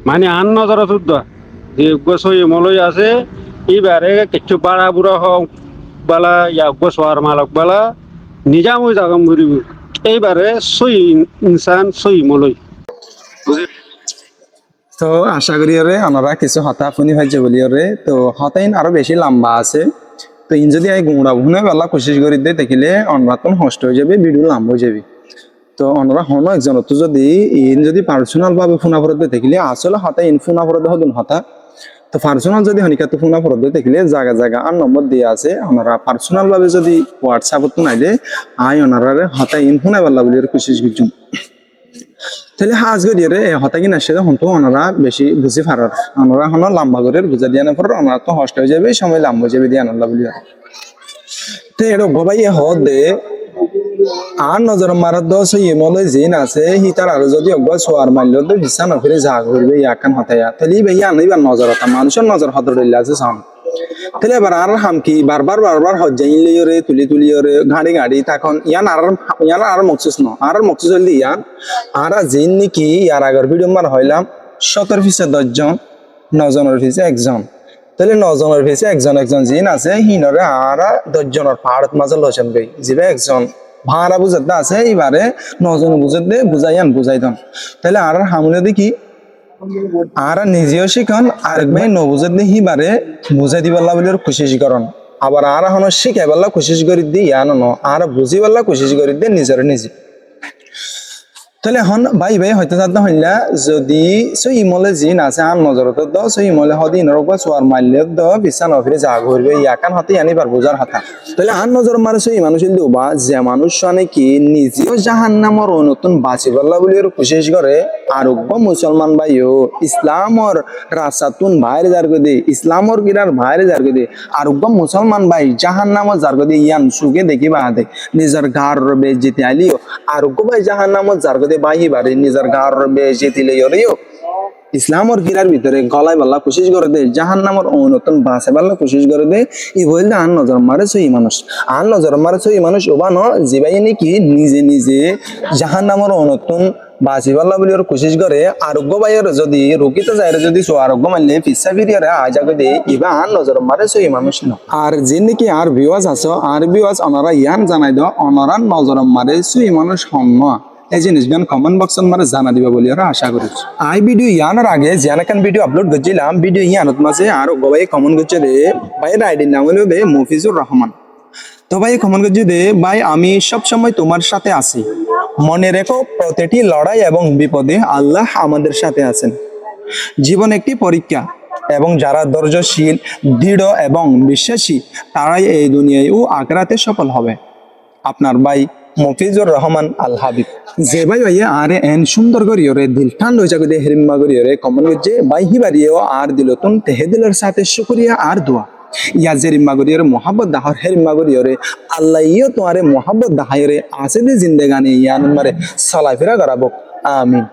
মানে আন নজর শুদ্ধ যে সই মলই আছে এইবারে কিছু বাড়া বুড়া হোক বালা ইয়া গোসওয়ার মালক বালা নিজামই জাগম ঘুরিব এইবারে সই ইনসান সই মলই তো আশা করি ওরে ওনারা কিছু হতা শুনি ভাইছে বলি ওরে তো হতাইন আরো বেশি লম্বা আছে তো ইন যদি এই গুঁড়া ভুনে বেলা কোশিশ করি দে দেখিলে অনরাতন হষ্ট হয়ে যাবে ভিডিও লম্বা হয়ে যাবে তো ওনারা হন একজন তো যদি ইন যদি পার্সোনাল ভাবে ফোনা ফরতে দেখিলে আসলে হতা ইন ফোনা ফরতে হদুন হতা তো পার্সোনাল যদি হনিকাতে ফোনা ফরতে দেখিলে জায়গা জায়গা আর নম্বর দিয়ে আছে ওনারা পার্সোনাল ভাবে যদি হোয়াটসঅ্যাপত নাইলে আই ওনারা হতা ইন ফোনা বেলা বলি কোশিশ করছুন তাহলে হাজ করি রে হতা কিনা সেটা হতো ওনারা বেশি বুঝি ফারার ওনারা হন লম্বা করে বুঝা দিয়ে পর ওনারা তো হষ্ট হয়ে যাবে সময় লম্বা হয়ে যাবে দিয়ে আনন্দ বলি তো এর গবাই দে আর নজর মারার দশ ইমলে জিন আছে হি তার আরো যদি অগ্বা সোয়ার মারল তো বিছা নফিরে যা করবে ইয়াকান হতায়া তাহলে ভাইয়া আনইবার নজর হতা মানুষের নজর হতর আছে সাম তাহলে এবার আর হামকি বারবার বারবার হজ্জাই লিওরে তুলি ওরে গাড়ি গাড়ি তখন ইয়ান আর মকসুস ন আর মকসুস হইলে ইয়ান আর জিন নাকি ইয়ার আগের ভিডিও মার হইলাম 17 ফিসে 10 জন 9 জনের ফিসে একজন তাহলে 9 জনের ফিসে একজন জিন আছে হিনরে আর 10 জনের পাহাড়ত মাঝে লছেন গই জিবে একজন ভাড়া বুঝাতে আছে এইবারে 9 জন বুঝাতে বুঝাই দন তাহলে আর হামুনে দেখি আর নিজেও শিখন আরেক ভাই নবুজত হি বারে বুঝাই দিবাল্লা বলে কোশিশ করন আবার আর এখন শিখাই পাল্লা কোশিশ করি দি ইয়ানো ন আর বুঝি পাল্লা কোশিশ করি দিয়ে নিজে তাহলে এখন ভাই হয়তো যাতে হইলা যদি সই ইমলে জিন আছে আর নজরত দ সই ইমলে হদিন রকবা সোয়ার মারলে দ বিছা নফিরে যা ঘুরবে ইয়াকান হতে আনিবার বোঝার হাতা তাহলে আর নজর মারে সই মানুষ দুবা যে মানুষ নাকি নিজেও জাহান্নামর নতুন বাঁচিবাল্লা বলে কোশিশ করে আর মুসলমান ভাইও ইসলামর রাসাতুন বাইরে যার গদে ইসলামর গিরার বাইরে যার গদে আর মুসলমান ভাই জাহান্নামর যার গদে ইয়ান সুগে দেখিবা হাতে নিজের গার বেজিতে আলিও আর ভাই জাহান্নামর যার গদে বাহি বাড়ি নিজের গার বেজিতে লইও ইসলামর গিরার ভিতরে গলায় বাল্লা কোশিশ করে দে জাহান্নামর নতুন বাঁচে বাল্লা কোশিশ করে দে ই বললে আর নজর মারে সই মানুষ আর নজর মারে সই মানুষ ওবানো জিবাই নাকি নিজে জাহান্নামর নতুন বাঁচিবাল্লা বলি ওর কোশিশ করে আরোগ্য বাইয়ের যদি রুকিতে যায় যদি সো আরোগ্য মানলে ফিসা ফিরিয়ারে আজাকে দে ইবা আর নজর মারে সই মানুষ না আর যে নাকি আর ভিউয়ার্স আছো আর ভিউয়ার্স ওনারা ইয়ান জানাই দাও ওনারা নজর মারে সই মানুষ হন না এই জিনিসগান কমেন্ট বক্সত মারে জানা দিবা বলি আর আশা করছি আই ভিডিও ইয়ানোর আগে যেন ভিডিও আপলোড করছিলাম ভিডিও ইয়ানত মাঝে আর গবাই কমেন্ট করছে দে ভাইয়ের আইডির নাম হলো দে মফিজুর রহমান তো ভাই কমেন্ট করছে দে ভাই আমি সব সময় তোমার সাথে আছি মনে রেখো প্রতিটি লড়াই এবং বিপদে আল্লাহ আমাদের সাথে আছেন জীবন একটি পরীক্ষা এবং যারা ধৈর্যশীল দৃঢ় এবং বিশ্বাসী তারাই এই দুনিয়ায় ও আখিরাতে সফল হবে আপনার ভাই মফিজুর রহমান আল হাবিব যে ভাই আরে এন সুন্দর করিওরে দিল ঠান্ড হয়ে যাবে হেরিম্মা করিওরে কমন করছে ভাই হিবারিও আর দিলতুন তেহে দিলের সাথে শুকরিয়া আর দোয়া ইয়া জেরিম্মা করিওরে মোহাব্বত দাহর হেরিম্মা করিওরে আল্লাহ ইও তোমারে মোহাব্বত দাহাইরে আছে দে জিন্দেগানি ইয়ান মারে চলাফেরা করাবো আমিন।